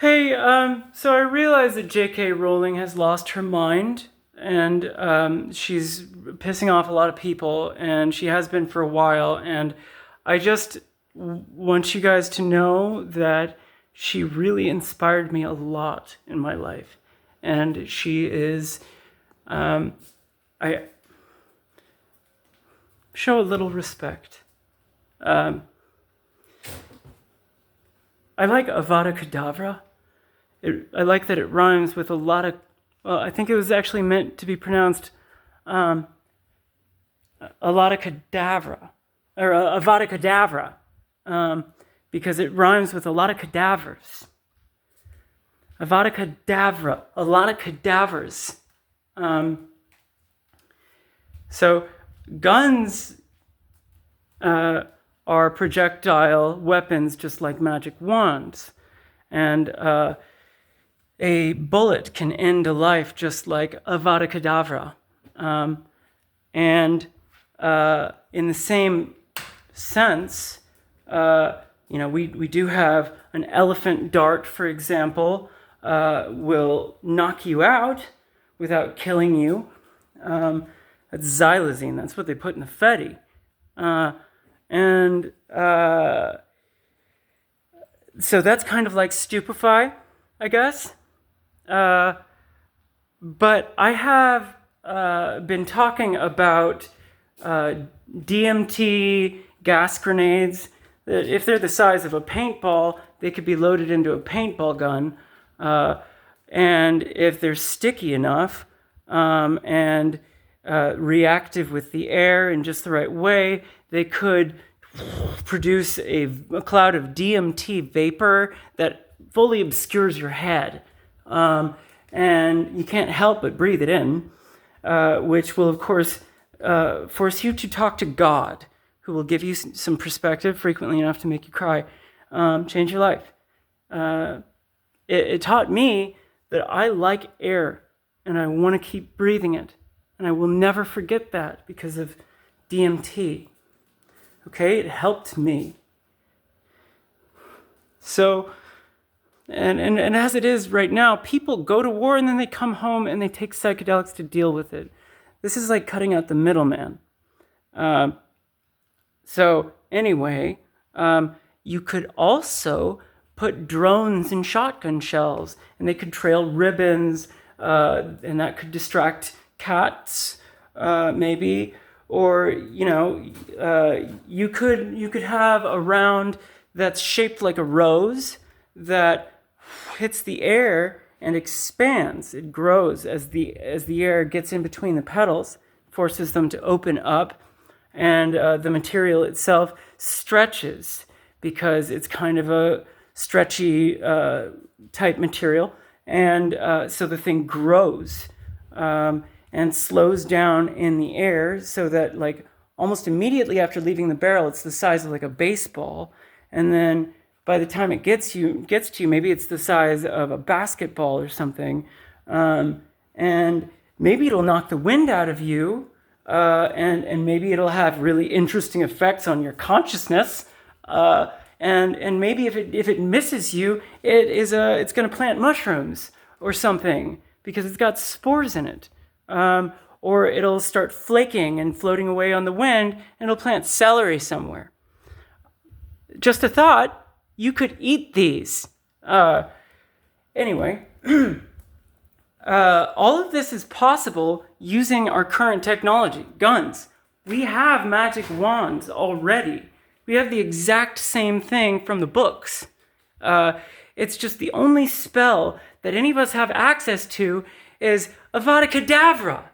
Hey, so I realize that J.K. Rowling has lost her mind, and she's pissing off a lot of people, and she has been for a while. And I just want you guys to know that she really inspired me a lot in my life, and she is. I show a little respect. Um, I like Avada Kedavra. I like that it rhymes with a lot of. Well, I think it was actually meant to be pronounced um, a lot of cadavra or Avada Kedavra, because it rhymes with a lot of cadavers. Avada Kedavra, a lot of cadavers. Um, so guns are projectile weapons, just like magic wands, and a bullet can end a life just like Avada Kedavra. And in the same sense, we do have an elephant dart, for example, will knock you out without killing you. That's xylazine. That's what they put in the Fetty. And so that's kind of like stupefy, I guess. But I have been talking about DMT gas grenades. That if they're the size of a paintball, they could be loaded into a paintball gun. And if they're sticky enough and reactive with the air in just the right way, they could produce a cloud of DMT vapor that fully obscures your head. And you can't help but breathe it in, which will, of course, force you to talk to God, who will give you some perspective frequently enough to make you cry, change your life. It taught me that I like air, and I want to keep breathing it. And I will never forget that because of DMT. Okay, it helped me. So, and as it is right now, people go to war and then they come home and they take psychedelics to deal with it. This is like cutting out the middleman. So anyway, you could also put drones in shotgun shells, and they could trail ribbons, and that could distract cats, maybe. Or you could have a round that's shaped like a rose that hits the air and expands. It grows as the air gets in between the petals, forces them to open up, and the material itself stretches because it's kind of a stretchy type material, and so the thing grows and slows down in the air so that, like, almost immediately after leaving the barrel, it's the size of like a baseball, and then by the time it gets to you, maybe it's the size of a basketball or something, and maybe it'll knock the wind out of you, and maybe it'll have really interesting effects on your consciousness, and maybe if it misses you, it's going to plant mushrooms or something because it's got spores in it, or it'll start flaking and floating away on the wind, and it'll plant celery somewhere. Just a thought. You could eat these. Anyway, all of this is possible using our current technology, guns. We have magic wands already. We have the exact same thing from the books. It's just the only spell that any of us have access to is Avada Kedavra.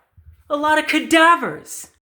A lot of cadavers.